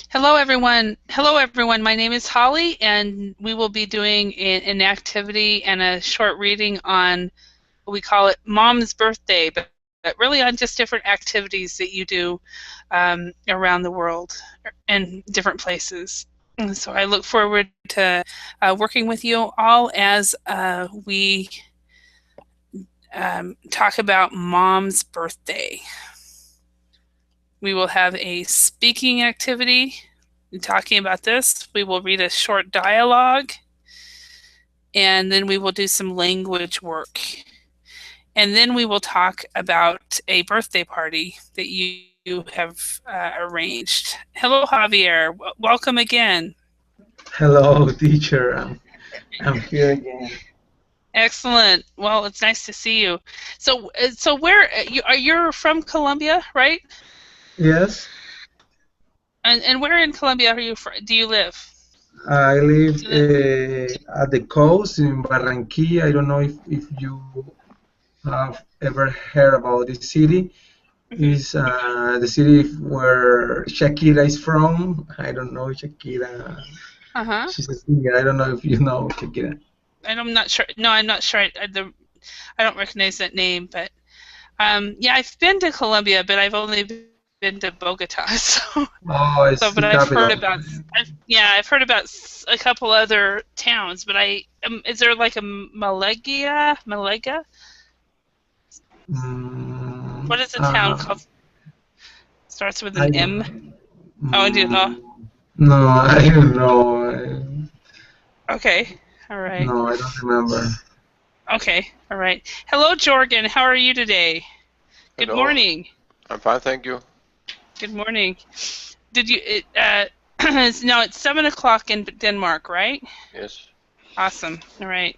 Hello, everyone. Hello, everyone. My name is Holly, and we will be doing an activity and a short reading on, we call it Mom's Birthday, but really on just different activities that you do around the world and different places. And so I look forward to working with you all as we talk about Mom's Birthday. We will have a speaking activity talking about this. We will read a short dialogue, and then we will do some language work. And then we will talk about a birthday party that you have arranged. Hello, Javier. Welcome again. Hello, teacher. I'm here again. Excellent. Well, it's nice to see you. So where you're from Colombia, right? Yes, And where in Colombia do you live? I live Do you live? at the coast in Barranquilla. I don't know if you have ever heard about this city. Mhm. Is the city where Shakira is from. I don't know Shakira. Uh-huh. She's a singer. I don't know if you know Shakira. And I'm not sure. No, I'm not sure. I don't recognize that name, but yeah, I've been to Colombia, but I've only been to Bogota. Oh, it's But the I've heard capital. about. I've heard about a couple other towns. But is there like a Malega? Malega? Mm, What is a town uh, called? Starts with I an don't M. know. Oh, I do know. No, I don't know. Okay. All right. No, I don't remember. Okay. All right. Hello, Jorgen. How are you today? Good Hello, morning. I'm fine, thank you. Good morning. Did you? No, it's 7 o'clock in Denmark, right? Yes, Awesome. All right.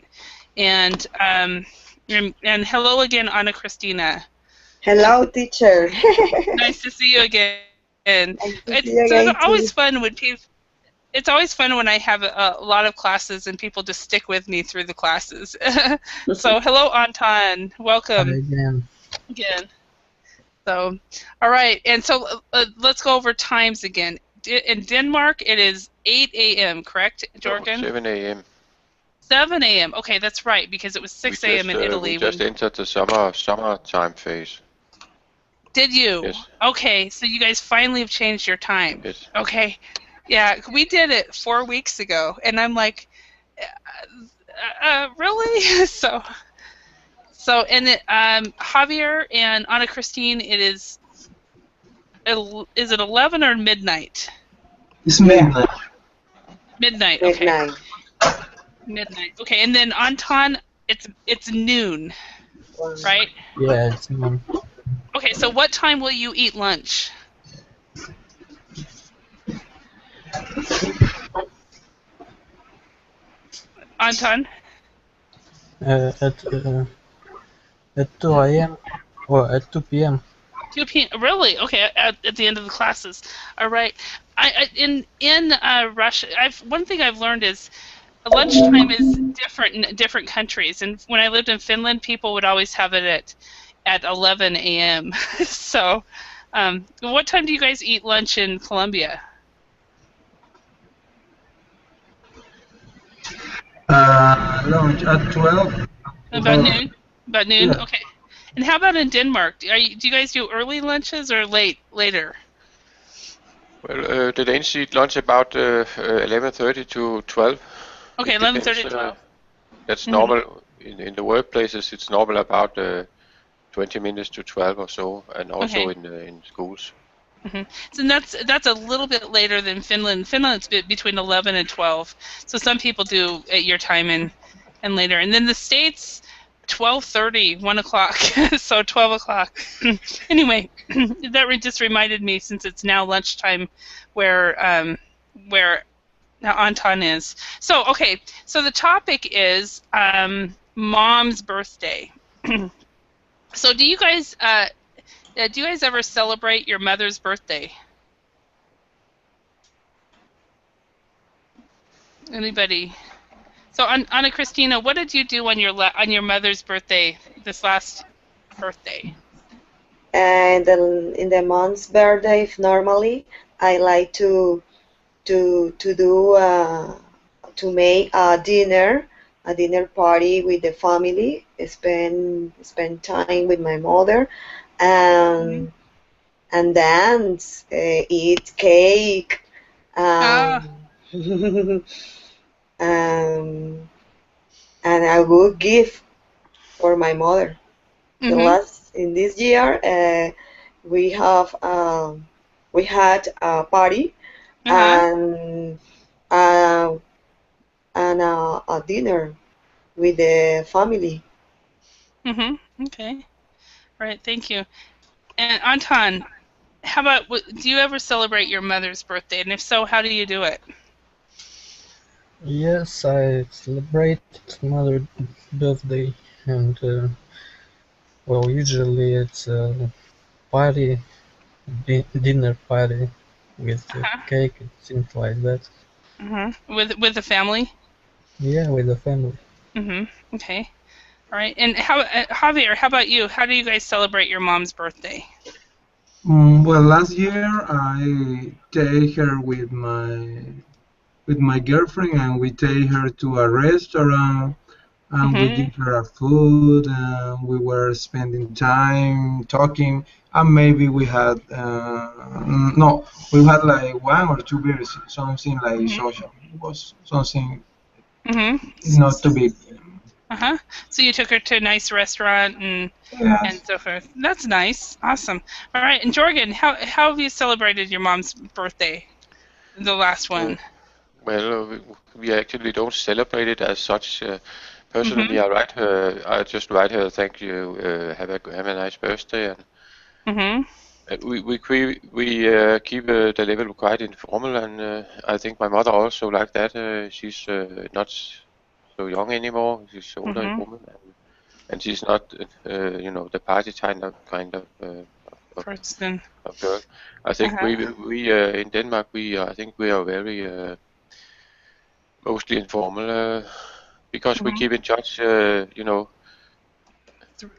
And and hello again, Anna Christina. Hello, teacher. Nice to see you again. Nice to It's see you again always too. fun when people. It's always fun when I have a lot of classes and people just stick with me through the classes. So hello, Anton. Hi Welcome again. again. So, all right, and so let's go over times again. In Denmark, it is 8 a.m., correct, no, Jorgen? 7 a.m. 7 a.m. Okay, that's right, because it was 6 a.m. in We Italy just when. entered the summertime phase. Did you? Yes, Okay, so you guys finally have changed your time. yes. Okay, yeah, we did it 4 weeks ago, and I'm like, really? And Javier and Ana Christine, is it 11 or midnight? It's Yeah, midnight. Midnight. Okay, midnight. midnight. Okay, and then Anton, it's noon, One. right? Yeah, it's noon. Okay, so what time will you eat lunch, Anton? uh, at uh, at 2 a.m. or at 2 p.m. 2 p.m. Really? Okay, at the end of the classes. All right. In Russia, one thing I've learned is lunchtime is different in different countries. And when I lived in Finland, people would always have it at 11 a.m. So, what time do you guys eat lunch in Colombia? Lunch at 12. About Well, noon. About noon. yeah. Okay. And how about in Denmark? Do you guys do early lunches or later? Well, the Danes eat lunch about 11:30 to 12. Okay, It depends. 11:30 to 12. That's Mhm. normal in the workplaces. It's normal about 20 minutes to 12 or so, and also Okay. in schools. So that's a little bit later than Finland. Finland's between 11 and 12. So some people do at your time and later. And then the States, 12:30, 1 o'clock. So 12 o'clock. Anyway, that just reminded me, since it's now lunchtime where now Anton is. So, okay, so the topic is Mom's birthday. So do you guys ever celebrate your mother's birthday? Anybody? So, Anna Christina, what did you do on your mother's birthday, this last birthday? And then in the month's birthday, normally I like to to do to make a dinner party with the family, spend time with my mother, and dance, eat cake, Ah. um, and a good gift for my mother. In this year, we have we had a party and uh, a dinner with the family. Okay. All right. Thank you. And Anton, how about, do you ever celebrate your mother's birthday? And if so, how do you do it? Yes, I celebrate Mother's birthday, and well, usually it's a party, dinner party with cake and things like that. With the family? Yeah, with the family. Okay. All right. And how, Javier, how about you? How do you guys celebrate your mom's birthday? Well, last year I take her with my girlfriend, and we take her to a restaurant, and we give her a food, and we were spending time talking, and maybe we had no, we had like one or two beers, something like social. It was something not too big. So you took her to a nice restaurant and Yes. so forth. That's nice. Awesome. All right. And Jorgen, how have you celebrated your mom's birthday? The last one. Well, we actually don't celebrate it as such. Personally, I just write her, thank you, have a nice birthday, and we keep the level quite informal, and I think my mother also like that. She's not so young anymore. She's older woman, and she's not, the party kind of Person. of girl. I think we in Denmark I think we are very mostly informal because we keep in touch, throughout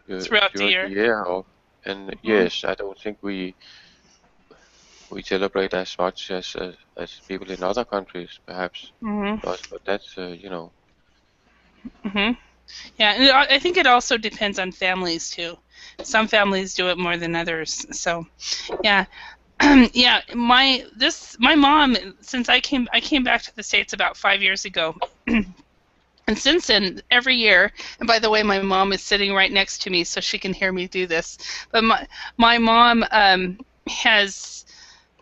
the during the year. And yes, I don't think we celebrate as much as people in other countries, perhaps. But that's Yeah, and I think it also depends on families too. Some families do it more than others. So, yeah. Yeah, my mom, since I came back to the States about 5 years ago. And since then, every year, and by the way, my mom is sitting right next to me, so she can hear me do this. But my mom has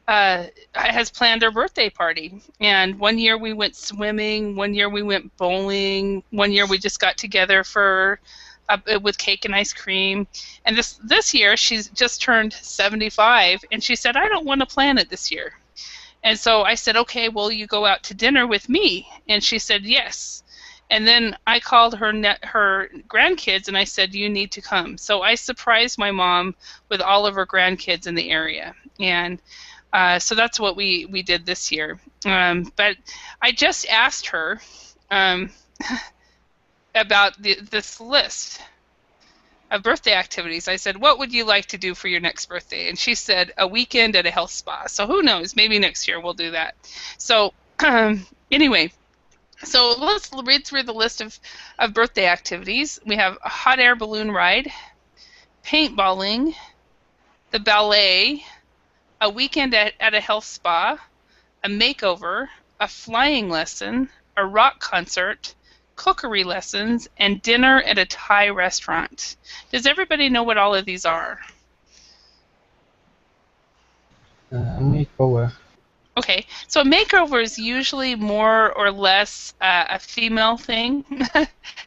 planned her birthday party, and one year we went swimming, one year we went bowling, one year we just got together for with cake and ice cream, and this year she's just turned 75, and she said, I don't want to plan it this year. And so I said, okay, well, you go out to dinner with me, and she said yes. And then I called her grandkids, and I said, you need to come. So I surprised my mom with all of her grandkids in the area, and so that's what we did this year. But I just asked her about this list of birthday activities. I said, what would you like to do for your next birthday? And she said, a weekend at a health spa. So who knows? Maybe next year we'll do that. So anyway, so let's read through the list of birthday activities. We have a hot air balloon ride, paintballing, the ballet, a weekend at a health spa, a makeover, a flying lesson, a rock concert, cookery lessons, and dinner at a Thai restaurant. Does everybody know what all of these are? Makeover. Okay, so a makeover is usually more or less a female thing.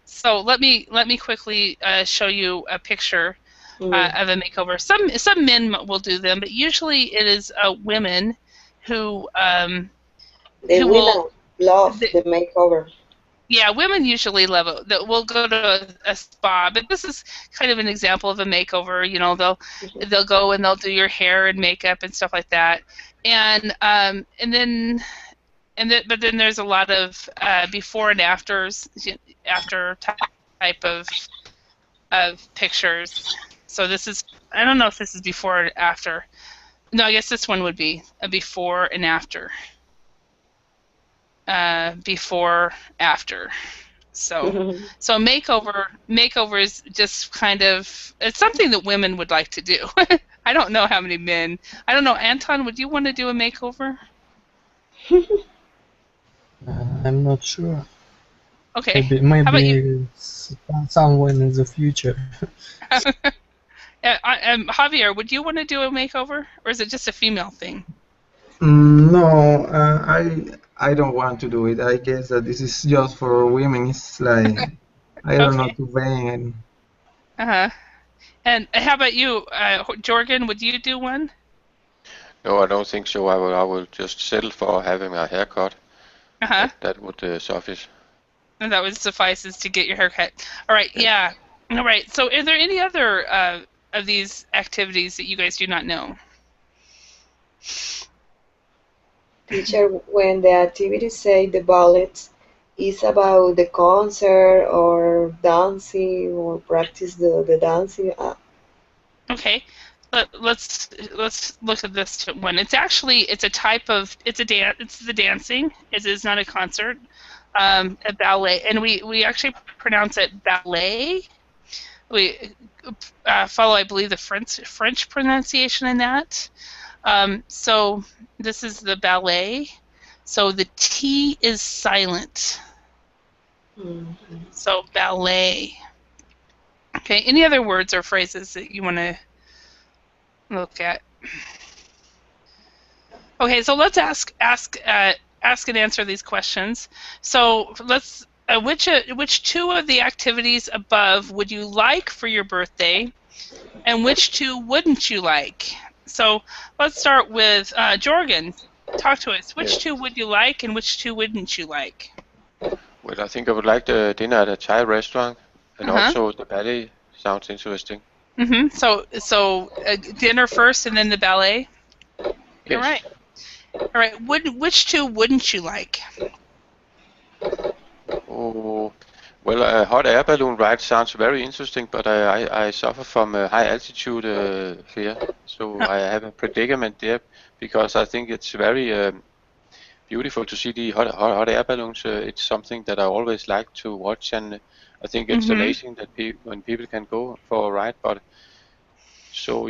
So let me quickly show you a picture of a makeover. Some men will do them, but usually it is women who women love the makeover. Yeah, women usually love it. That will go to a spa, but this is kind of an example of a makeover. You know, they'll go and they'll do your hair and makeup and stuff like that, and then there's a lot of before and after type of pictures. So this is, I don't know if this is before or after. No, I guess this one would be a before and after. before, after. So makeover is just kind of, it's something that women would like to do. I don't know how many men. I don't know, Anton, would you want to do a makeover? I'm not sure. Okay. How about Maybe you? someone in the future. Javier, would you want to do a makeover, or is it just a female thing? No, I don't want to do it. I guess that this is just for women. It's like I don't know, Okay. too vain. Uh-huh. And how about you, Jorgen? Would you do one? No, I don't think so. I will just settle for having a haircut. Uh-huh. That would suffice. And that would suffice is to get your hair cut. All right, yeah. All right. So are there any other of these activities that you guys do not know? Teacher, when the activities say the ballets, is about the concert or dancing or practice the dancing. Okay. Let's look at this one. It's a type of, it's the dancing. It is not a concert. A ballet, and we actually pronounce it ballet. We follow, I believe, the French pronunciation in that. So this is the ballet. So the T is silent. Mm-hmm. So ballet. Okay. Any other words or phrases that you want to look at? Okay. So let's ask and answer these questions. So let's. Which two of the activities above would you like for your birthday, and which two wouldn't you like? So let's start with Jorgen. Talk to us. Which two would you like, and which two wouldn't you like? Well, I think I would like the dinner at a Thai restaurant, and also the ballet sounds interesting. Mm-hmm. So dinner first, and then the ballet. Yes. All right. All right. Which two wouldn't you like? Oh, well, a hot air balloon ride sounds very interesting, but I suffer from high altitude fear, so I have a predicament there because I think it's very beautiful to see the hot air balloons. It's something that I always like to watch, and I think it's amazing that when people can go for a ride. But so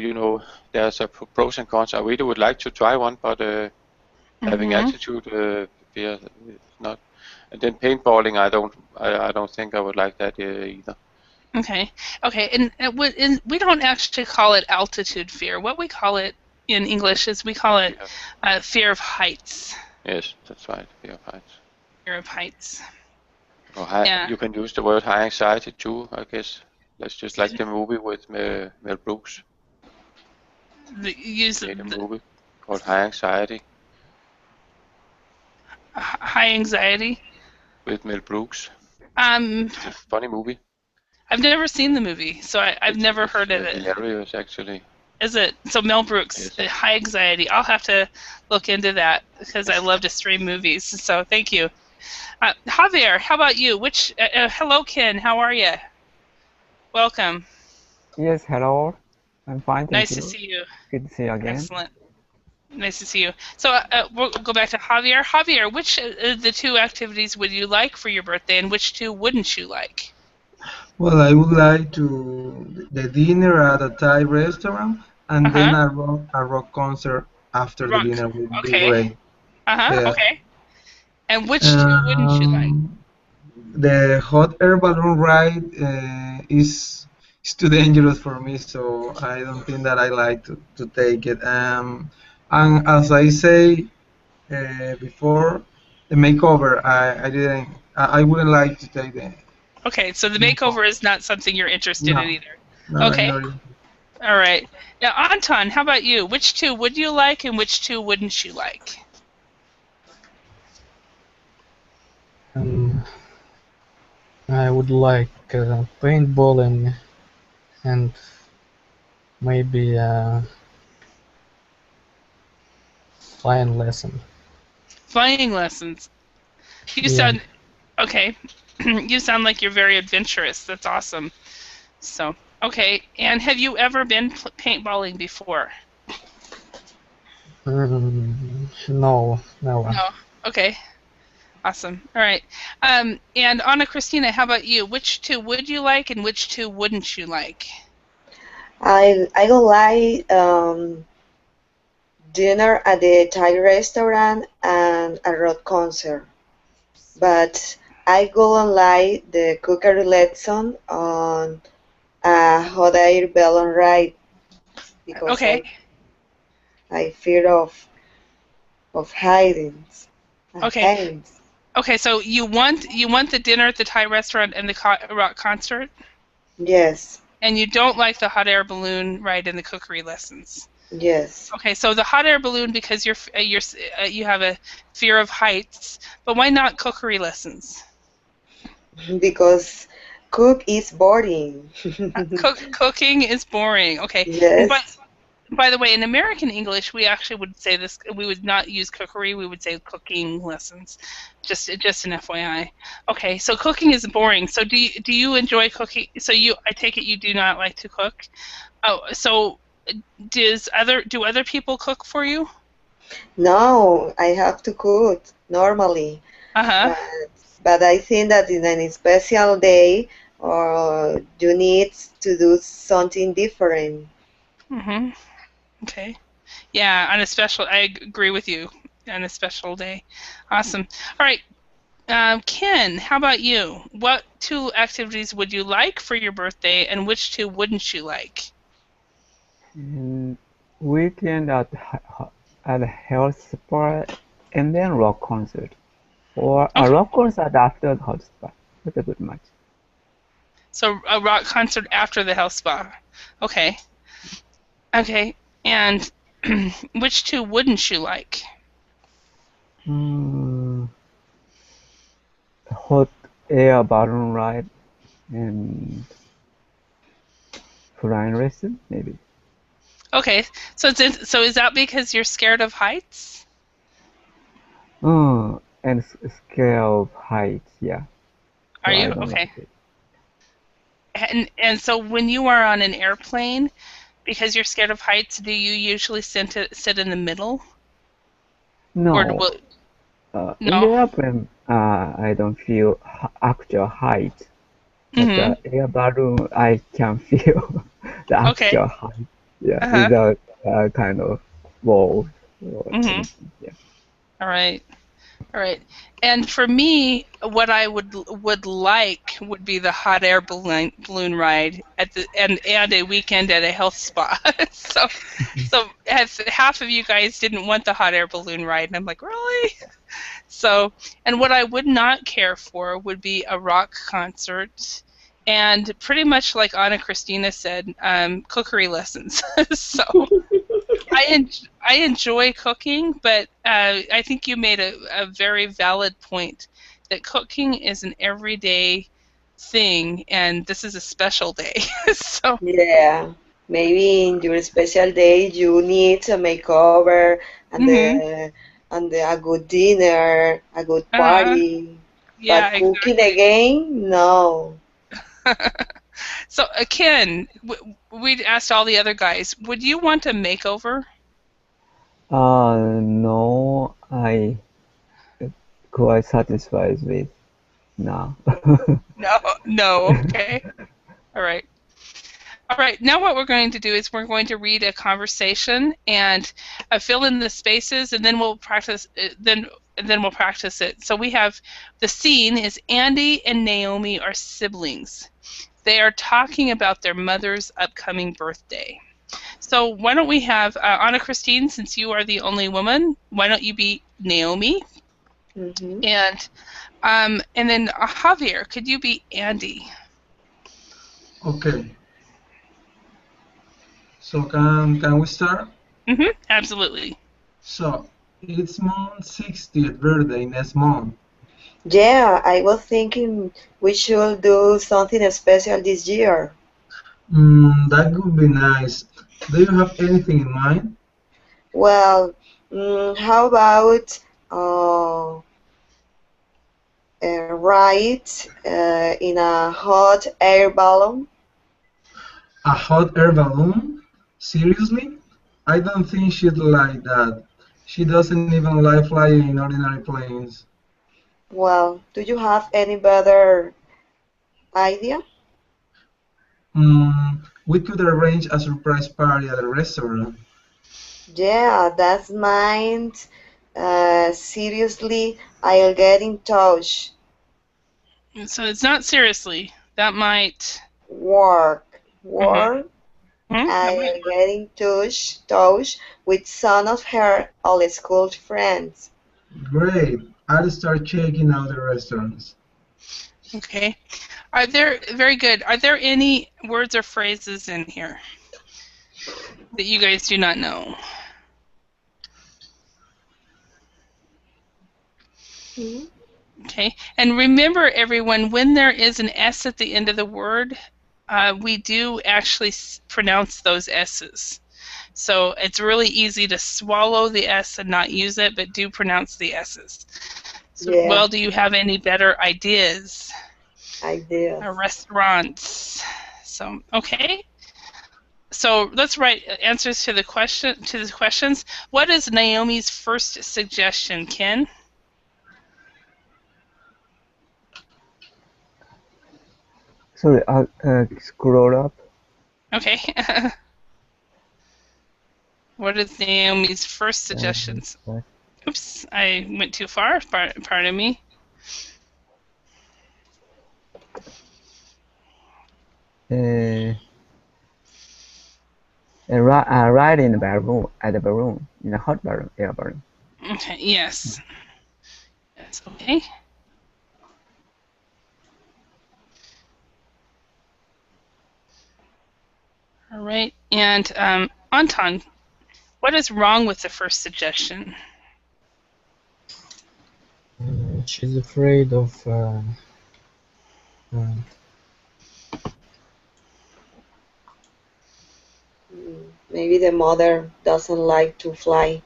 there's a pros and cons. I really would like to try one, but having altitude fear is not. And then paintballing, I don't think I would like that either. Okay. And we don't actually call it altitude fear. What we call it in English is we call it fear of heights. Yes, that's right. Fear of heights. Fear of heights. Or you can use the word high anxiety too, I guess. That's just like the movie with Mel Brooks. The movie called High Anxiety. High Anxiety? With Mel Brooks. It's a funny movie. I've never seen the movie, so I've never heard of it. It's hilarious, actually. Is it? So Mel Brooks, yes. High Anxiety. I'll have to look into that because I love to stream movies. So thank you. Javier, how about you? Hello, Ken. How are you? Welcome. Yes, hello. I'm fine. Nice to see you. Good to see you again. Excellent. Nice to see you. So we'll go back to Javier. Javier, which of the two activities would you like for your birthday, and which two wouldn't you like? Well, I would like the dinner at a Thai restaurant, and then a rock concert after the dinner would be great. Okay. And which two wouldn't you like? The hot air balloon ride is too dangerous for me, so I don't think that I like to take it. And as I say before, the makeover, I wouldn't like to take that. Okay, so the makeover is not something you're interested in either. No, okay. All right. Now, Anton, how about you? Which two would you like, and which two wouldn't you like? I would like paintballing and maybe flying lesson. Flying lessons. You sound okay. You sound like you're very adventurous. That's awesome. So, okay. And have you ever been paintballing before? No, never. No. Okay. Awesome. All right. And Anna Christina, how about you? Which two would you like and which two wouldn't you like? I don't like dinner at the Thai restaurant and a rock concert, but I go on like the cookery lesson on a hot air balloon ride because Okay. I fear of hiding. Okay. Okay. So you want the dinner at the Thai restaurant and the rock concert, Yes. and you don't like the hot air balloon ride and the cookery lessons. Yes. Okay. So the hot air balloon because you have a fear of heights, but why not cookery lessons? Because cook is boring. Cooking is boring. Okay. Yes. By the way, in American English, we actually would say this. We would not use cookery. We would say cooking lessons. Just an FYI. Okay, so cooking is boring. So do you enjoy cooking? So I take it you do not like to cook. Oh, so do other people cook for you? No, I have to cook normally. Uh-huh. But I think that in a special day, you need to do something different. Mhm. Okay. Yeah, on a special. I agree with you. On a special day. Awesome. All right. Ken, how about you? What two activities would you like for your birthday, and which two wouldn't you like? Weekend at a health spa and then rock concert, or a rock concert after the health spa. That's a good match. So a rock concert after the health spa. Okay. Okay. And which two wouldn't you like? Hot air balloon ride and flying lesson, maybe. Okay. So is that because you're scared of heights? And scared of heights, yeah. Are So you? Okay. And so when you are on an airplane, because you're scared of heights, do you usually sit in the middle? No. Or in the airplane, I don't feel actual height. But the air balloon, I can feel the actual height. Yeah, without kind of walls or anything. Yeah. All right. All right. And for me, what I would like would be the hot air balloon ride and a weekend at a health spa. so half of you guys didn't want the hot air balloon ride, and I'm like, really? So, and what I would not care for would be a rock concert, and pretty much like Anna Christina said, cookery lessons. So. I enjoy cooking, but I think you made a very valid point that cooking is an everyday thing, and this is a special day. So yeah, maybe in your special day you need a makeover and a good dinner, a good party. Yeah, but cooking again, no. So Ken, we'd asked all the other guys, would you want a makeover? No, I quite satisfied with now. No, okay. All right. All right, now what we're going to do is we're going to read a conversation and fill in the spaces, and then we'll practice. Then we'll practice it. So we have the scene is Andy and Naomi are siblings. They are talking about their mother's upcoming birthday. So why don't we have Anna Christine, since you are the only woman, why don't you be Naomi? And then Javier, could you be Andy? Okay. So can we start? Absolutely. So it's Mom's 60th birthday next month. Yeah, I was thinking we should do something special this year. That would be nice. Do you have anything in mind? Well, how about a ride in a hot air balloon? A hot air balloon? Seriously? I don't think she'd like that. She doesn't even like flying in ordinary planes. Well, do you have any better idea? We could arrange a surprise party at a restaurant. Yeah, that's mine. Seriously, I'll get in touch. So it's not seriously. That might Work. that might I'll get in touch with some of her old school friends. Great. I'll start checking out the restaurants. Okay. Are there very good? Are there any words or phrases in here that you guys do not know? Okay. And remember, everyone, when there is an S at the end of the word, we do actually pronounce those S's. So it's really easy to swallow the S and not use it, but do pronounce the S's. So, Yeah. well, do you have any better ideas? Ideas. Restaurants. So, okay. So let's write answers to the questions. What is Naomi's first suggestion, Ken? Sorry, scroll up. Okay. What is Naomi's first suggestions? Oops, I went too far. Pardon me. Ride in the balloon, at the balloon, in a hot balloon, air balloon. Okay, yes. Yes, okay. All right, and Anton, what is wrong with the first suggestion? She's afraid of Maybe the mother doesn't like to fly.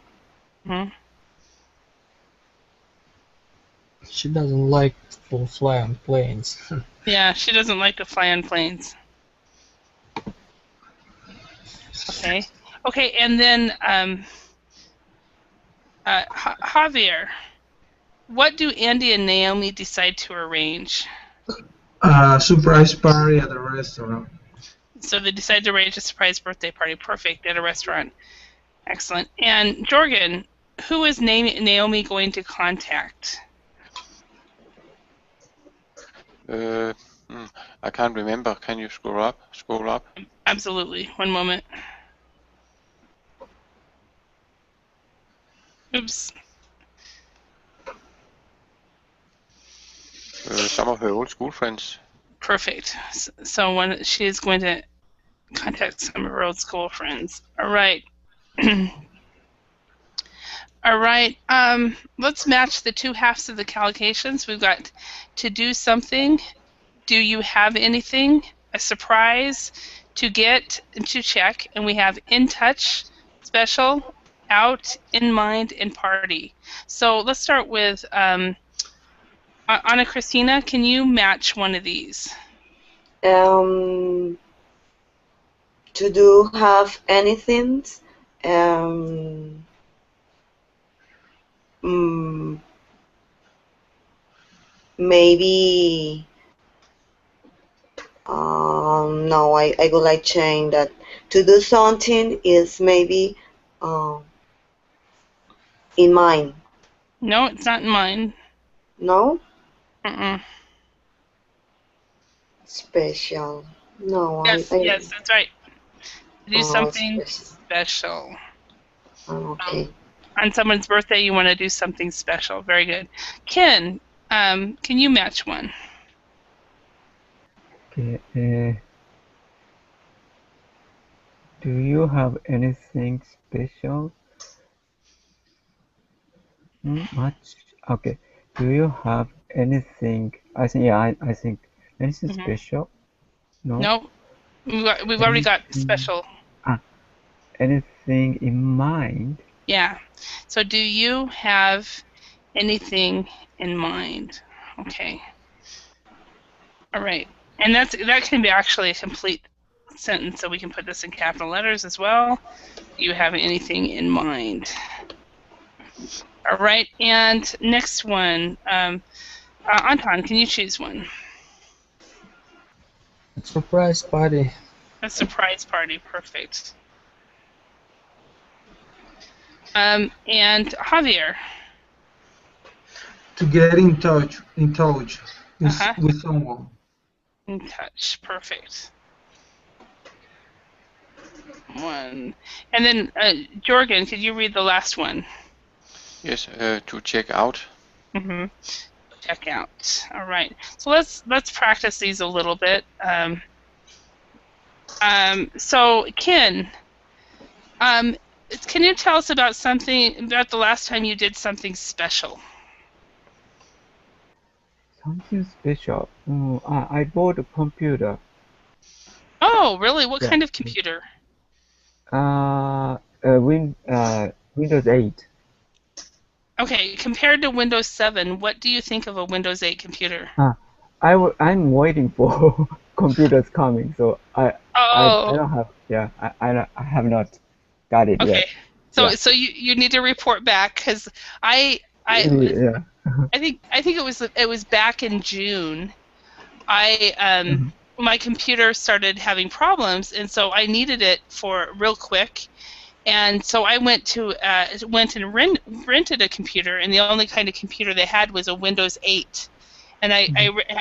She doesn't like to fly on planes. Yeah, she doesn't like to fly on planes. Okay. Okay, and then Javier, what do Andy and Naomi decide to arrange? A surprise party at a restaurant. So they decide to arrange a surprise birthday party. Perfect, at a restaurant. Excellent. And Jorgen, who is Naomi going to contact? I can't remember. Can you scroll up? Absolutely. One moment. Oops. Some of her old school friends. Perfect. So when she is going to contact some of her old school friends. All right. All right. Let's match the two halves of the collocations. We've got to do something. Do you have anything? A surprise, to get, and to check. And we have in touch, special, out, in mind, and party. So let's start with Ana Cristina. Can you match one of these? To do have anything. Maybe. No, I would like change that. To do something is maybe in mind. No, it's not in mind. No? Special. No, yes, yes, that's right. Do something special. Okay. On someone's birthday, you want to do something special. Very good. Ken, can you match one? Okay. Do you have anything special? Much. Okay. Do you have anything? I think I think anything special. No. No. We've already got special. Anything in mind? Yeah. So do you have anything in mind? Okay. All right. And that can be actually a complete sentence, so we can put this in capital letters as well. Do you have anything in mind? All right, and next one. Anton, can you choose one? Surprise party. A surprise party, perfect. And Javier. To get in touch with someone. In touch, perfect. One, and then Jorgen, could you read the last one? Yes, to check out. Mm-hmm. Check out. All right. So let's practice these a little bit. So Ken, can you tell us about the last time you did something special? Something special. I bought a computer. Oh, really? What kind of computer? Windows 8. Okay, compared to Windows 7, what do you think of a Windows 8 computer? I'm waiting for computers coming, so I don't have. Yeah, I have not got it yet. Okay, so you need to report back because I think it was back in June. My computer started having problems, and so I needed it for real quick. And so I went and rented a computer, and the only kind of computer they had was a Windows 8. And I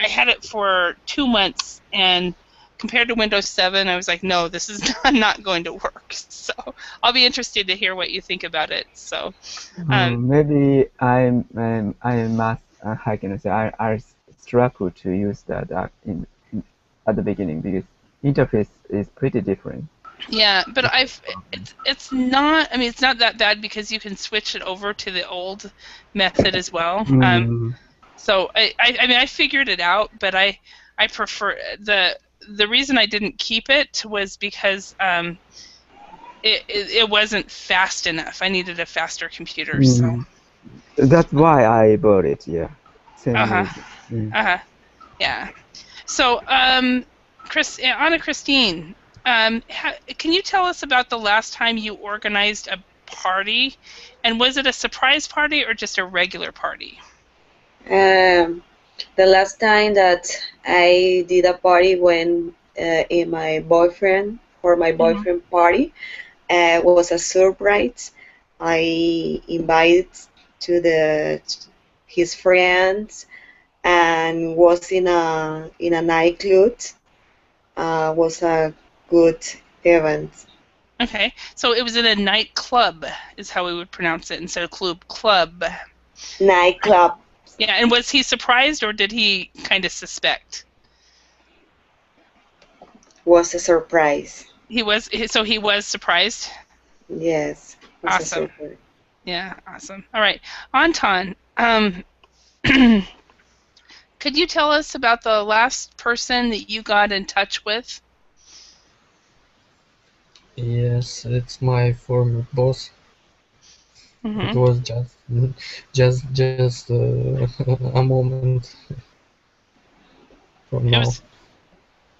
had it for 2 months, and compared to Windows 7, I was like, no, this is not going to work. So I'll be interested to hear what you think about it. So maybe I must. How can I say? I struggle to use that at the beginning because interface is pretty different. Yeah, but it's not. I mean, it's not that bad because you can switch it over to the old method as well. So I figured it out, but I prefer the reason I didn't keep it was because it wasn't fast enough. I needed a faster computer. So that's why I bought it. Yeah. Same reason. Yeah. So Anna Christine, can you tell us about the last time you organized a party, and was it a surprise party or just a regular party? The last time that I did a party when in my boyfriend party was a surprise. I invited to his friends and was in a nightclub. Was a good event. Okay, so it was in a nightclub, is how we would pronounce it instead of club. Nightclub. Yeah, and was he surprised or did he kind of suspect? Was a surprise. He was surprised? Yes. Awesome. Yeah, awesome. All right, Anton, could you tell us about the last person that you got in touch with? Yes, it's my former boss. It was just a moment from now.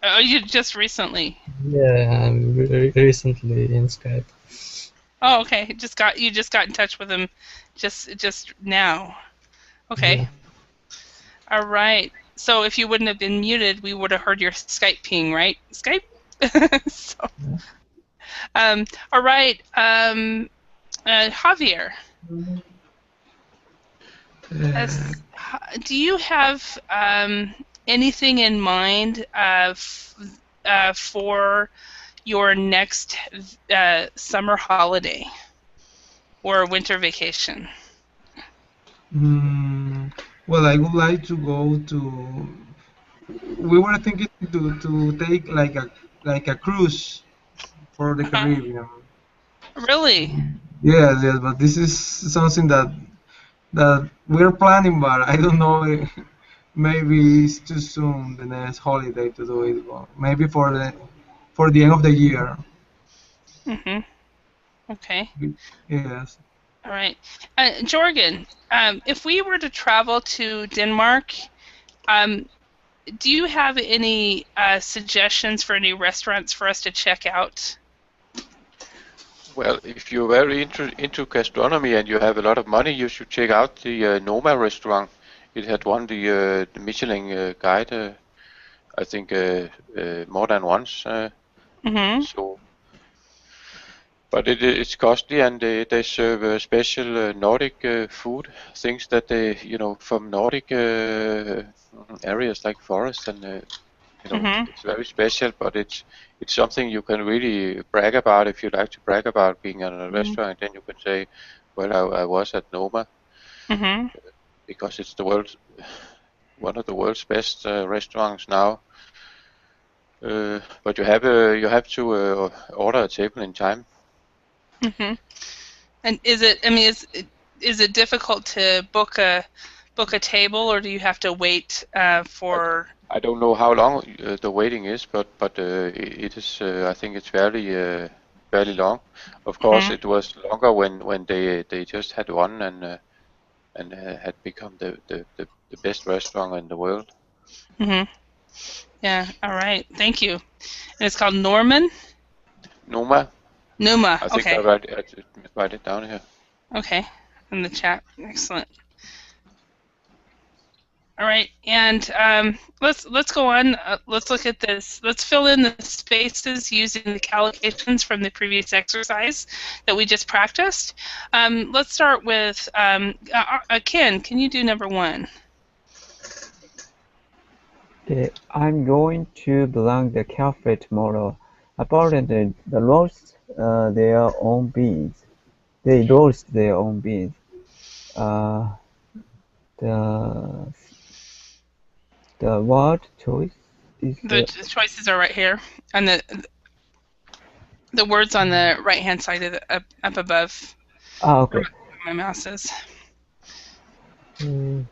Oh, you just recently? Yeah, I'm recently in Skype. Oh, okay. You just got in touch with him just now. Okay. Yeah. All right. So if you wouldn't have been muted, we would have heard your Skype ping, right? Skype? So, all right. Javier, do you have anything in mind for your next summer holiday or winter vacation? Well, I would like to go to. We were thinking to take like a cruise for the Caribbean. Really? Yes, but this is something that we're planning, but I don't know. Maybe it's too soon the next holiday to do it. Well, maybe for the end of the year. Okay. Yes. All right. Jorgen, if we were to travel to Denmark, do you have any suggestions for any restaurants for us to check out? Well, if you're very into gastronomy and you have a lot of money, you should check out the Noma restaurant. It had won the Michelin guide, I think, more than once. So, but it's costly, and they serve special Nordic food, things that they, from Nordic areas like forest, and it's very special. But it's something you can really brag about if you like to brag about being at a restaurant. Then you can say, "Well, I was at Noma," because it's one of the world's best restaurants now. But you have to order a table in time. And is it difficult to book a table, or do you have to wait for? I don't know how long the waiting is, but it is. I think it's fairly long. Of course, it was longer when they just had won and had become the best restaurant in the world. Yeah. All right. Thank you. And it's called Noma. Noma. I think Okay. I write it down here. Okay. In the chat. Excellent. All right, and let's go on. Let's look at this. Let's fill in the spaces using the calculations from the previous exercise that we just practiced. Let's start with Ken. Can you do number 1? Okay, I'm going to blank the calculate model. Apparently, the roast their own beans. They roast their own beans. The word choice is the choices are right here, and the words on the right-hand side of the, up above. Okay. Where my mouse is. I'm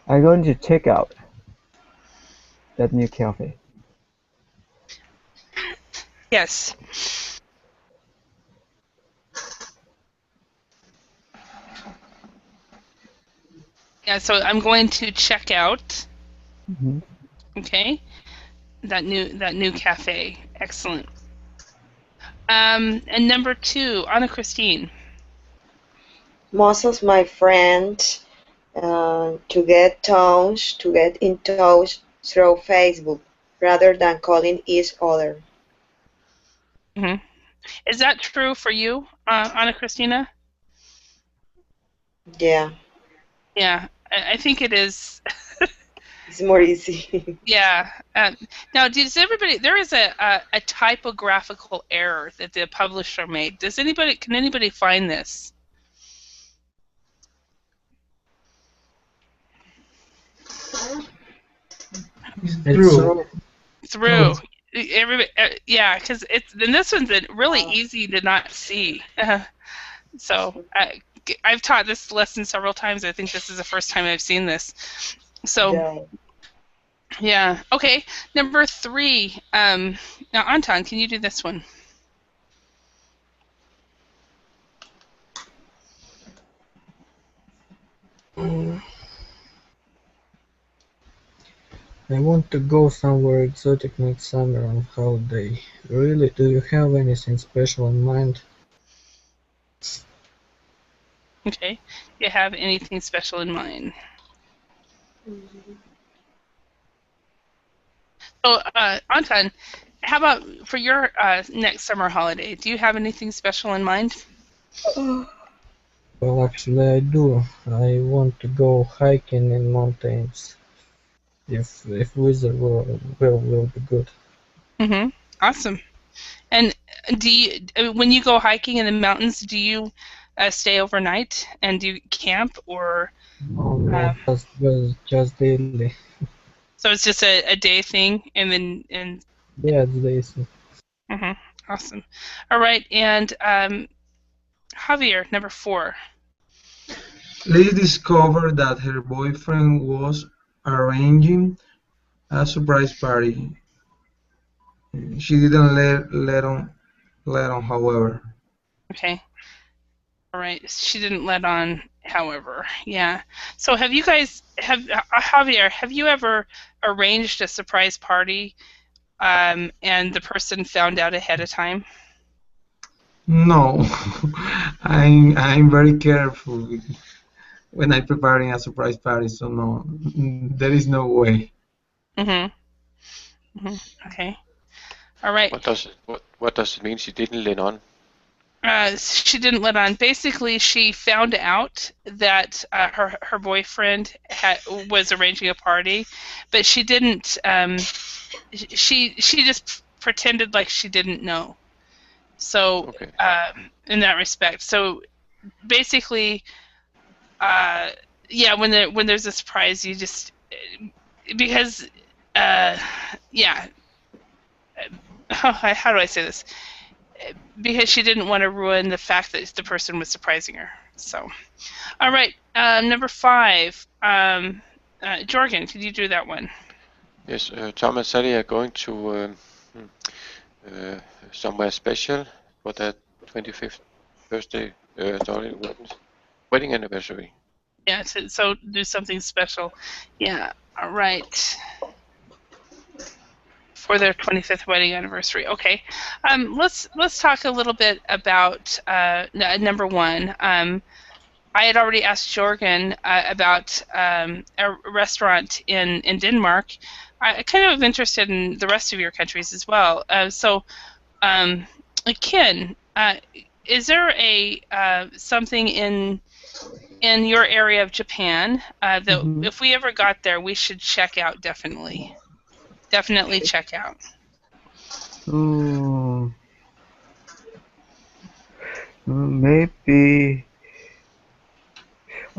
going to check out that new cafe. Yes. Yeah, so I'm going to check out. Okay, that new cafe. Excellent. And number 2, Anna Christine. Most of my friends to get in touch through Facebook rather than calling each other. Is that true for you, Anna Christina? Yeah. Yeah, I think it is. It's more easy. Yeah. Now, does everybody? There is a typographical error that the publisher made. Can anybody find this? It's through. Everybody, yeah, because this one's really easy to not see. So I've taught this lesson several times. I think this is the first time I've seen this. So yeah. Okay. Number 3. Now Anton, can you do this one? I want to go somewhere exotic next summer on holiday. Really, do you have anything special in mind? Okay. Do you have anything special in mind? So, Anton, how about for your next summer holiday? Do you have anything special in mind? Well, actually, I do. I want to go hiking in mountains. If weather will be good. Awesome. And when you go hiking in the mountains, do you stay overnight and do you camp or? No, just daily. So it's just a day thing, and then yeah, it's daily. Awesome. All right, and Javier, number 4. Lee discovered that her boyfriend was arranging a surprise party. She didn't let on, however. Okay. All right. She didn't let on, however. Yeah. So have you guys Javier? Have you ever arranged a surprise party and the person found out ahead of time? No, I'm very careful when I'm preparing a surprise party, so no, there is no way. Okay. All right. What does it mean she didn't let on? She didn't let on. Basically, she found out that her boyfriend was arranging a party, but she didn't. She just pretended like she didn't know. So Okay. In that respect, so basically, yeah, when there's a surprise, you just because yeah. How do I say this? Because she didn't want to ruin the fact that the person was surprising her. So, all right, number 5. Jorgen, could you do that one? Yes, Tom and Sally are going to somewhere special for their 25th birthday, wedding anniversary. Yeah, so do something special. Yeah, all right. For their 25th wedding anniversary. Okay, let's talk a little bit about number 1. I had already asked Jorgen about a restaurant in Denmark. I'm kind of interested in the rest of your countries as well. Ken, is there a something in your area of Japan that if we ever got there, we should check out definitely? Definitely check out. Maybe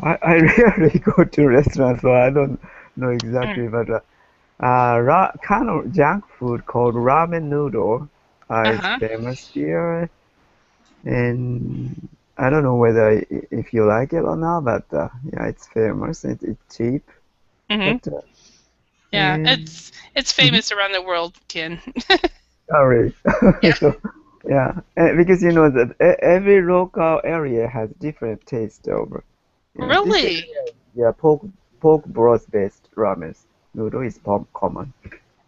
I rarely go to restaurants, so I don't know exactly. But kind of junk food called ramen noodle is famous here, and I don't know whether if you like it or not, but yeah, it's famous and it's cheap. But, yeah, it's famous around the world, Ken. Sorry. Yeah. So, yeah, because you know that every local area has different taste over. Really? Yeah, pork broth based ramen noodle is common.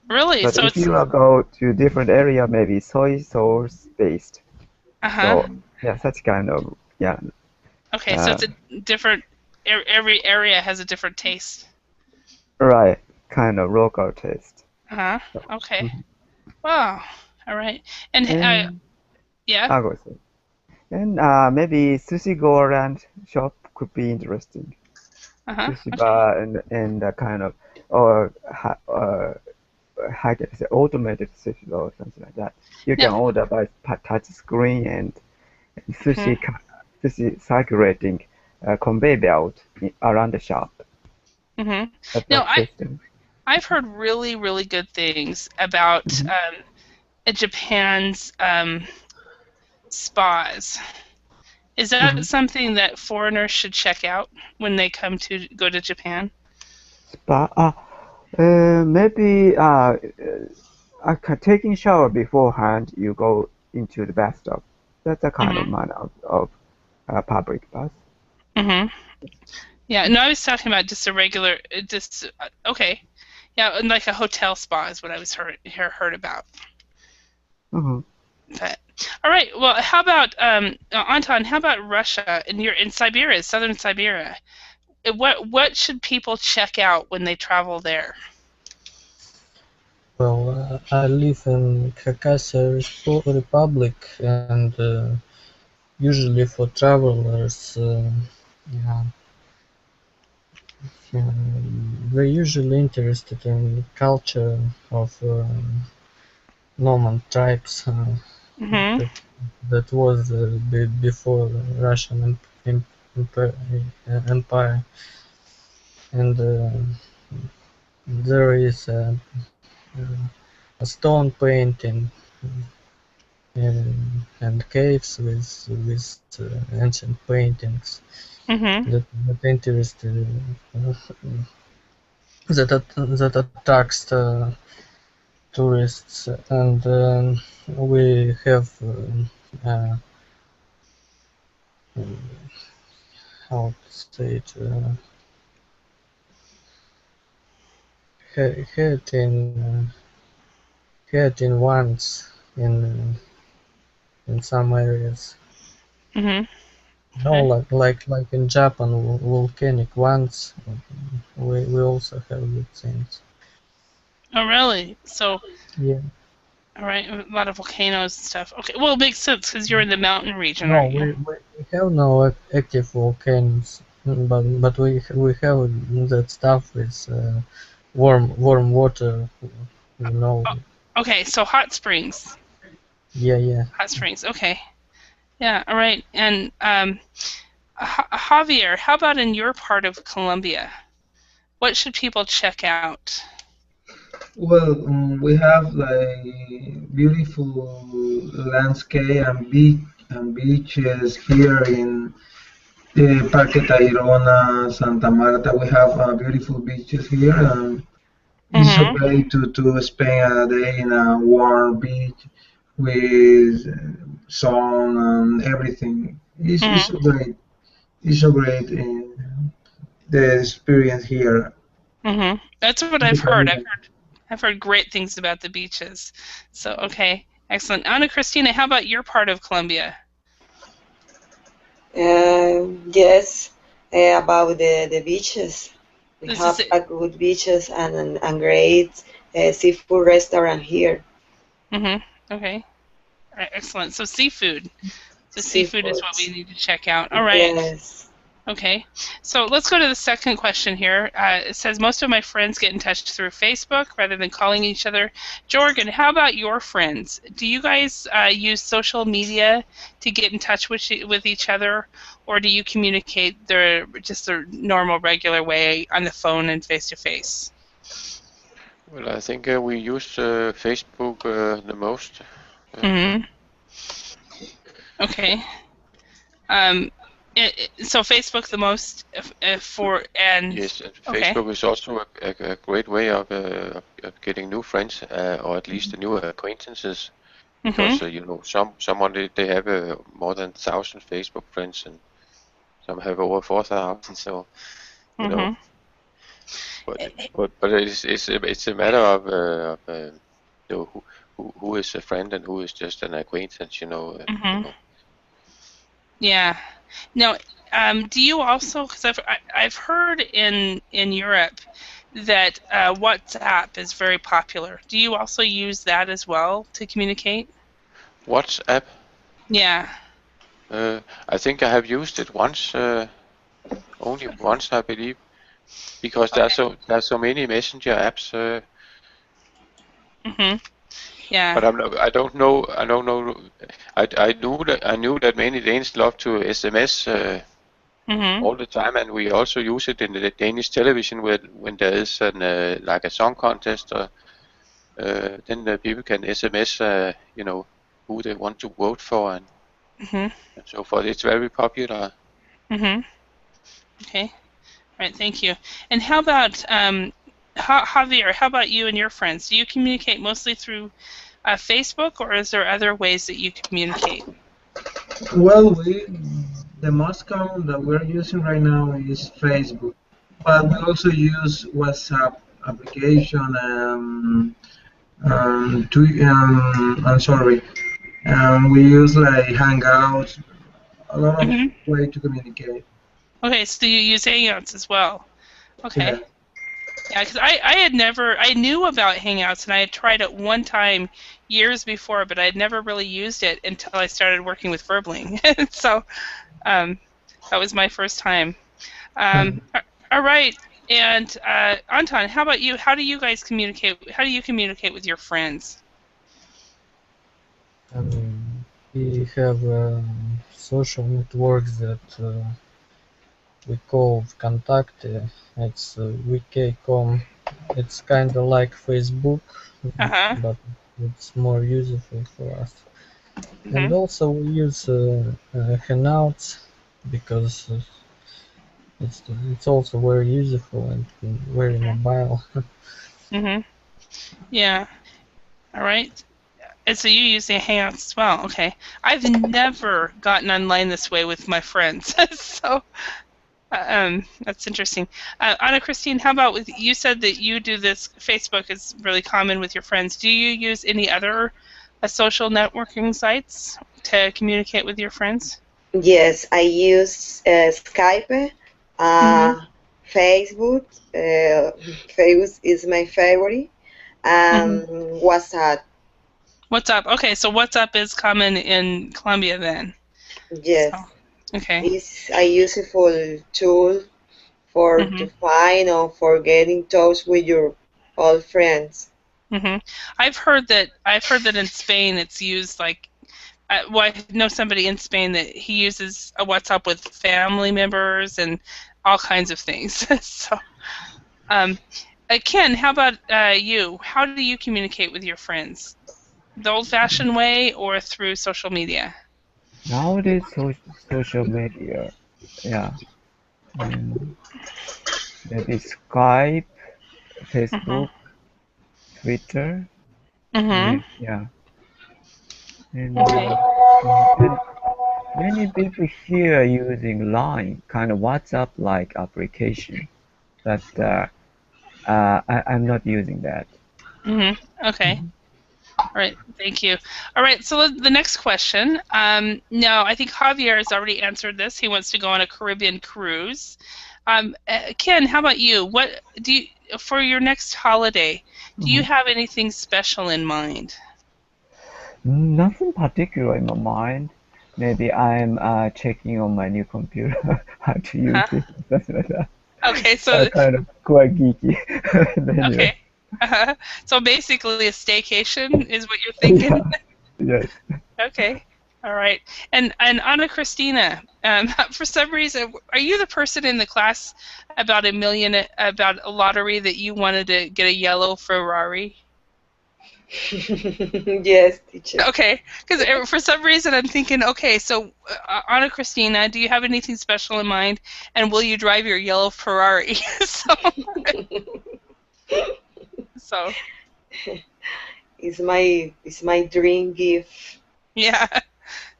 Really? But So if you go to different area, maybe soy sauce based. So yeah, such kind of yeah. Okay, so it's a different. Every area has a different taste. Right, kind of local taste. Okay. Wow. All right. And yeah. I go say. And maybe sushi go-around shop could be interesting. Sushi bar and kind of how can I say automated sushi or something like that. You can order by touch screen and sushi circulating conveyor belt around the shop. No, I've heard really, really good things about Japan's spas. Is that something that foreigners should check out when they go to Japan? Spa? Maybe taking shower beforehand, you go into the bathtub. That's a kind of manner of public bath. Yeah, no, I was talking about just a regular, okay. Yeah, and like a hotel spa is what I was heard about. But, all right, well, how about, Anton, how about Russia? And you're in Siberia, southern Siberia. What should people check out when they travel there? Well, I live in Kyrgyzstan Republic, and usually for travelers, they're usually interested in culture of Norman tribes that was before Russian Empire, and there is a stone painting and caves with ancient paintings that interested that attracts tourists, and we have how to say it, had in once in some areas. Mm-hmm. No, like in Japan, volcanic ones. We also have good things. Oh, really? So, yeah. All right, a lot of volcanoes and stuff. Okay, well, it makes sense because you're in the mountain region, No, aren't you? we have no active volcanoes, but we have that stuff with warm water, you know. Oh, okay, so hot springs. Yeah. Hot springs. Okay. Yeah. All right. And Javier, how about in your part of Colombia? What should people check out? Well, we have like beautiful landscape and beaches here in Parque Tayrona, Santa Marta. We have beautiful beaches here, and it's so great to spend a day in a warm beach with sun and everything. It's so great. It's so great the experience here. That's what I've heard. I've heard great things about the beaches. So okay, excellent. Ana Cristina, how about your part of Colombia? Yes, about the beaches. We have a good beaches and great seafood restaurant here. Okay. All right, excellent. So seafood. So seafood is what we need to check out. All right. Yes. Okay. So let's go to the second question here. It says most of my friends get in touch through Facebook rather than calling each other. Jorgen, how about your friends? Do you guys use social media to get in touch with each other, or do you communicate just the normal, regular way on the phone and face-to-face? Well, I think we use Facebook the most. Okay. So Facebook the most for and yes, and Facebook is also a great way of getting new friends or at least new acquaintances. Because you know, someone they have more than 1,000 Facebook friends, and some have over 4,000. So you know, but it's a matter of you know, who is a friend and who is just an acquaintance. You know. Yeah. Now, do you also? Because I've heard in Europe that WhatsApp is very popular. Do you also use that as well to communicate? WhatsApp? Yeah. I think I have used it once, only once, I believe, because there's so many messenger apps. Yeah. But I don't know. I knew that many Danes love to SMS all the time, and we also use it in the Danish television when there is like a song contest, or then the people can SMS, you know, who they want to vote for and so forth. It's very popular. Okay. All right. Thank you. And how about Javier? How about you and your friends? Do you communicate mostly through Facebook, or is there other ways that you communicate? Well, the most common that we're using right now is Facebook, but we also use WhatsApp application. I'm sorry. We use like Hangouts. A lot of way to communicate. Okay, so you use Hangouts as well. Okay. Yeah, because I knew about Hangouts, and I had tried it one time years before, but I had never really used it until I started working with Verbling. So that was my first time. All right, and Anton, how about you? How do you guys communicate? How do you communicate with your friends? We have social networks that we call Vkontakte. It's Wiki.com. It's kind of like Facebook, but it's more useful for us. And also we use Hangouts because it's also very useful and very mobile. Yeah. All right. And so you use the Hangouts as well. Okay. I've never gotten online this way with my friends. So That's interesting. Anna Christine, how about with you? Said that you do this. Facebook is really common with your friends. Do you use any other social networking sites to communicate with your friends? Yes, I use Skype, Facebook. Facebook is my favorite, and WhatsApp. WhatsApp. Okay, so WhatsApp is common in Colombia then. Yes. So, okay. It's a useful tool for to find or for get in touch with your old friends. I've heard that in Spain it's used like. Well, I know somebody in Spain that he uses a WhatsApp with family members and all kinds of things. So, Ken, how about you? How do you communicate with your friends? The old-fashioned way or through social media? Nowadays, social media, yeah. Maybe Skype, Facebook, Twitter. Yeah. And many people here are using Line, kind of WhatsApp-like application, but I'm not using that. Okay. All right. Thank you. All right. So the next question. Now, I think Javier has already answered this. He wants to go on a Caribbean cruise. Ken, how about you? What do you for your next holiday? Do you have anything special in mind? Nothing particular in my mind. Maybe I'm checking on my new computer how to use it, something like that. Okay, so kind of quite geeky. Okay. So basically, a staycation is what you're thinking. Yes. Okay. All right. And Anna Christina, for some reason, are you the person in the class about a lottery that you wanted to get a yellow Ferrari? Yes, teacher. Okay, because for some reason I'm thinking, okay, so Anna Christina, do you have anything special in mind, and will you drive your yellow Ferrari? So it's my dream gift. Yeah.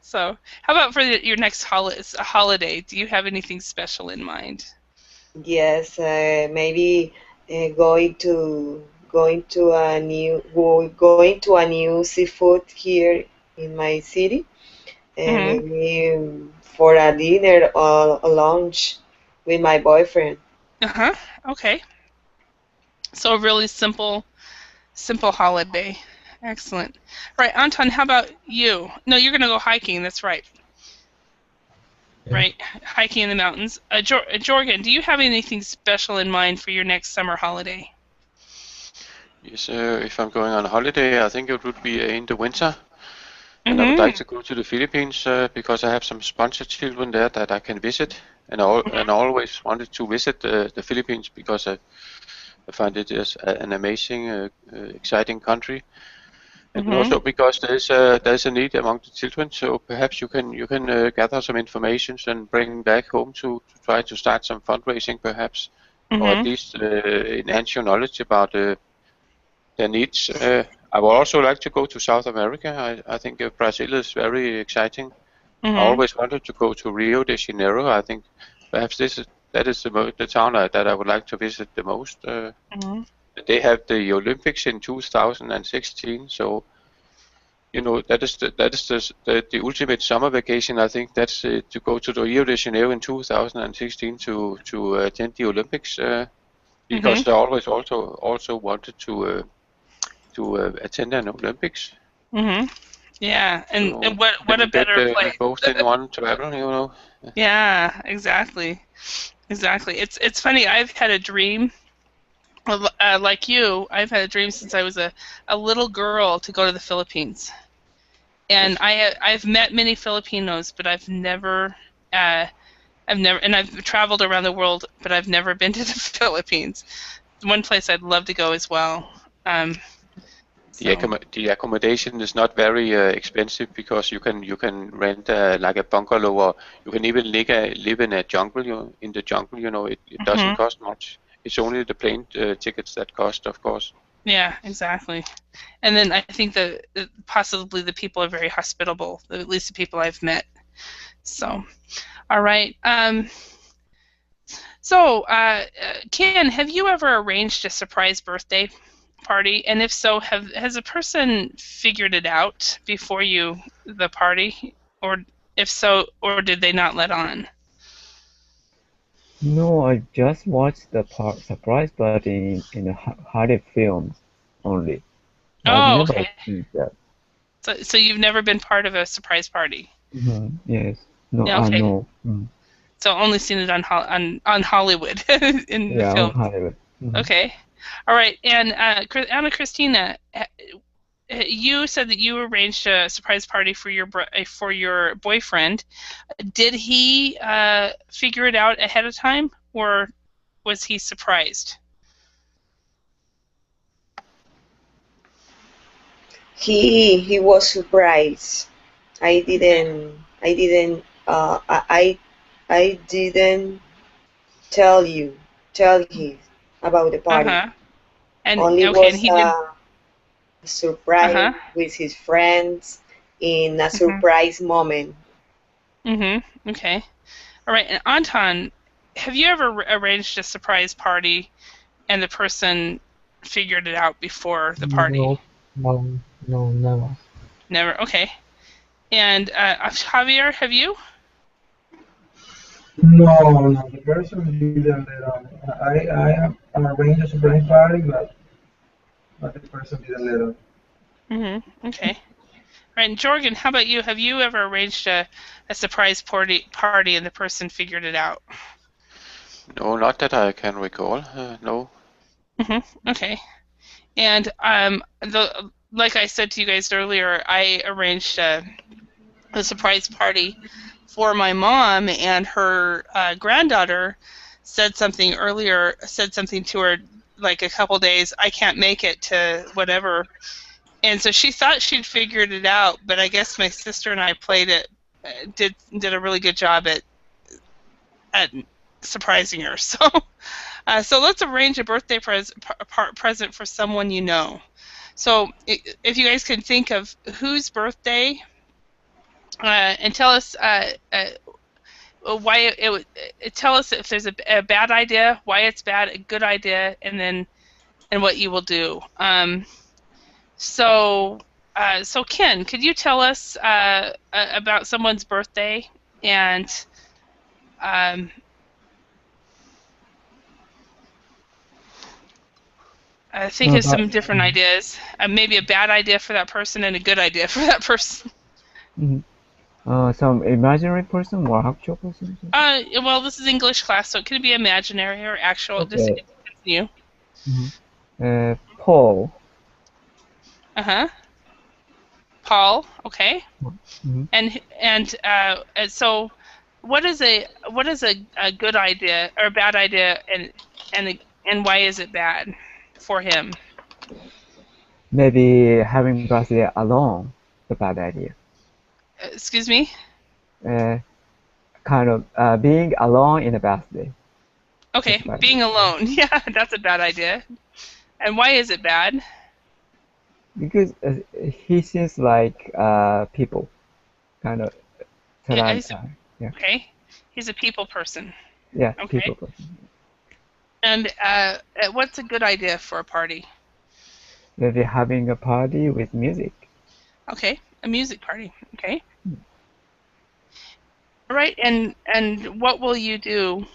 So how about for your next holiday? Do you have anything special in mind? Yes, maybe going to a new seafood here in my city, and maybe for a dinner or a lunch with my boyfriend. Okay. So a really simple holiday. Excellent. All right, Anton, how about you? No, you're going to go hiking. That's right. Yeah. Right, hiking in the mountains. Jorgen, do you have anything special in mind for your next summer holiday? Yes, if I'm going on holiday, I think it would be in the winter. And I would like to go to the Philippines because I have some sponsor children there that I can visit. And I always wanted to visit the Philippines because I find it is an amazing, exciting country. And also because there's a need among the children, so perhaps you can gather some information and bring back home to try to start some fundraising, perhaps, or at least enhance your knowledge about their needs. I would also like to go to South America. I think Brazil is very exciting. I always wanted to go to Rio de Janeiro. I think perhaps that is the town that I would like to visit the most. They have the Olympics in 2016, so you know that is the ultimate summer vacation. I think that's to go to the Rio de Janeiro in 2016 to attend the Olympics because I always also wanted to attend an Olympics. Yeah, and what a better place. Both in one travel, you know. Yeah, exactly. It's funny. I've had a dream. Like you, I've had a dream since I was a little girl to go to the Philippines, and I've met many Filipinos, but I've never, and I've traveled around the world, but I've never been to the Philippines. One place I'd love to go as well. The accommodation is not very expensive because you can rent like a bungalow, or you can even live in a jungle. In the jungle, you know, it doesn't cost much. It's only the plane tickets that cost, of course. Yeah, exactly. And then I think that possibly the people are very hospitable, at least the people I've met. So, all right. So, Ken, have you ever arranged a surprise birthday party? And if so, has a person figured it out before the party, or if so, or did they not let on? No, I just watched the surprise party in a Hollywood films only. I've Oh, never okay. experienced that. So you've never been part of a surprise party? Yes. No, Yeah. Okay. no. So only seen it on Hollywood in the Yeah, on film. Hollywood. Okay. All right. And Anna Christina, you said that you arranged a surprise party for your boyfriend. Did he figure it out ahead of time, or was he surprised? He was surprised. I didn't tell him about the party. And Only okay, and was he didn't. a surprise with his friends in a surprise moment. Okay. All right. And Anton, have you ever arranged a surprise party and the person figured it out before the party? No, never. Never. Okay. And Javier, have you? No, the person didn't let on. I arranged a surprise party, but the person didn't let on. Okay. All right. And Jorgen, how about you? Have you ever arranged a surprise party and the person figured it out? No, not that I can recall. No. Okay. And like I said to you guys earlier, I arranged a surprise party for my mom, and her granddaughter said something to her like a couple days, I can't make it to whatever. And so she thought she'd figured it out, but I guess my sister and I did a really good job at surprising her. So so let's arrange a birthday present for someone you know. So if you guys can think of whose birthday, and tell us why tell us if there's a bad idea, why it's bad, a good idea, and what you will do. So Ken, could you tell us about someone's birthday and think of some different ideas. Maybe a bad idea for that person and a good idea for that person. Some imaginary person or actual person? Well, this is English class, so it could be imaginary or actual. Okay. Just continue. Paul. Paul. Okay. And so, what is a good idea or a bad idea, and why is it bad for him? Maybe having birthday alone is a bad idea. Excuse me? Kind of being alone in a birthday. Okay, being alone. Yeah, that's a bad idea. And why is it bad? Because he seems like people, kind of. Yeah. Okay, he's a people person. Yeah, okay. People person. And what's a good idea for a party? Maybe having a party with music. Okay, a music party. Okay. All right, and what will you do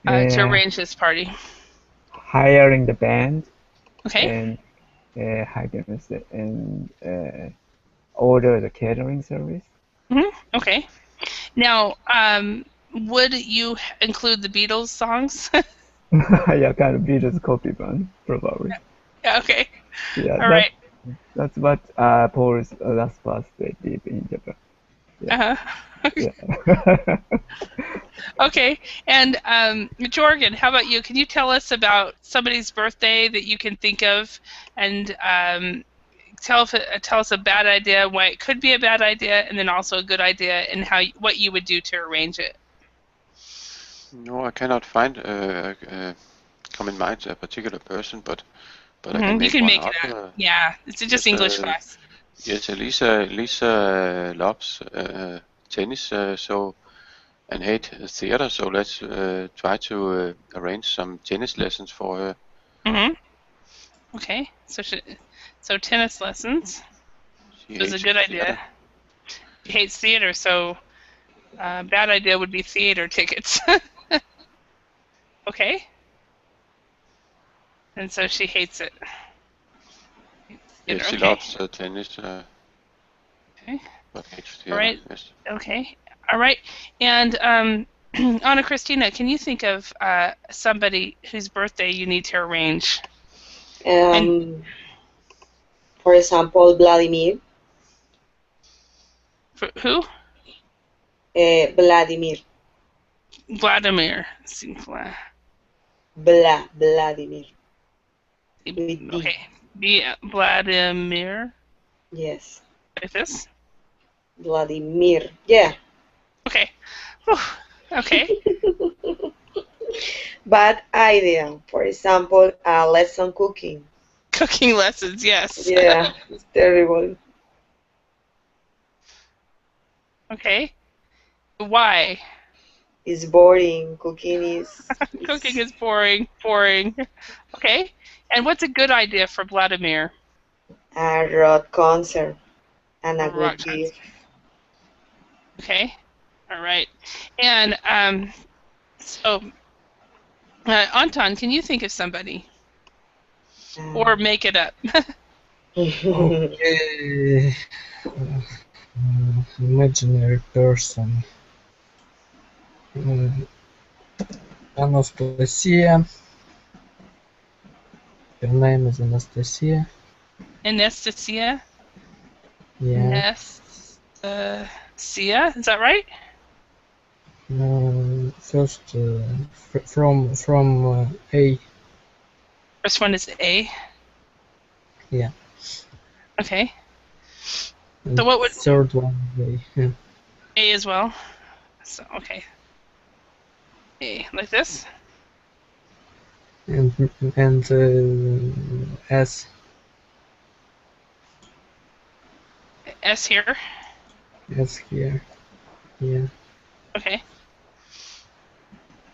to arrange this party? Hiring the band. Okay. And order the catering service. Okay. Now, would you include the Beatles songs? Yeah, kind of Beatles copy band, probably. Yeah, okay. Yeah, all right. That's what Paul's last birthday did in Japan. Yeah. Okay, and Jorgen, how about you? Can you tell us about somebody's birthday that you can think of, and tell us a bad idea, why it could be a bad idea, and then also a good idea, and what you would do to arrange it? No, I cannot come in mind a particular person, but I can make you can one make up. It up. Yeah, it's just English class. Yes, Lisa loves tennis, so hate theater, so let's try to arrange some tennis lessons for her. Okay, so tennis lessons is a good idea. She hates theater, so bad idea would be theater tickets. Okay. And so she hates it. Yeah, she okay. loves tennis. Okay. But hates theater. All right. Yes. Okay. All right. And Anna Christina, can you think of somebody whose birthday you need to arrange? For example, Vladimir. Who? Vladimir. Vladimir. Vladimir. Okay. Vladimir. Yes. Like this? Vladimir. Yeah. Okay. Whew. Okay. Bad idea. For example, lesson cooking. Cooking lessons, yes. Yeah, it's terrible. Okay. Why? It's boring. Cooking is... Cooking is boring. Boring. Okay. And what's a good idea for Vladimir? A rock concert and a good gift. Okay. All right. And so, Anton, can you think of somebody? Or make it up? Okay. Imaginary person. Anastasia. Her name is Anastasia. Anastasia? Yeah. Sia, is that right? First, from A. First one is A. Yeah. Okay. And so what would third one is A? Yeah. A as well. So okay. A like this. And S. S here. S here. Yeah. Okay.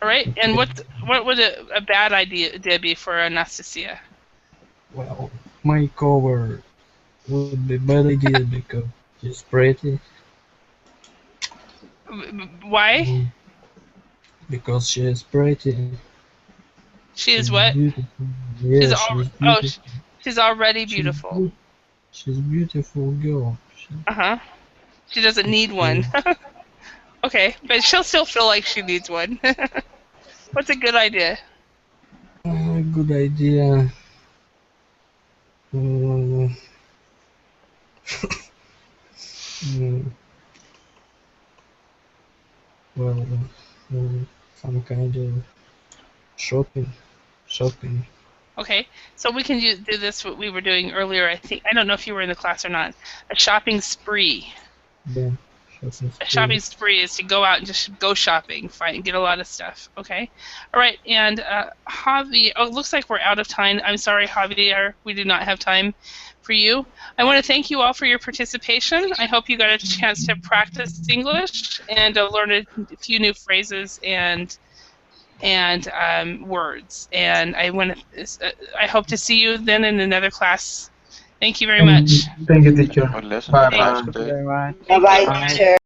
All right. Okay. And what would a bad idea be for Anastasia? Well, makeover would be a bad idea because she's pretty. Why? Because she is pretty. She is what? Beautiful. Yeah, she's beautiful. She's already beautiful. She's a beautiful girl. She doesn't need one. Okay, but she'll still feel like she needs one. What's a good idea? Good idea. Well, some kind of shopping. Okay, so we can do this what we were doing earlier. I don't know if you were in the class or not. A shopping spree. Yeah. A shopping spree is to go out and just go shopping, get a lot of stuff. Okay, all right. And Javi, it looks like we're out of time. I'm sorry, Javier, we do not have time for you. I want to thank you all for your participation. I hope you got a chance to practice English and learn a few new phrases and words. And I hope to see you then in another class. Thank you very much. Thank you, teacher. Bye. Thank you very much. Bye-bye, teacher.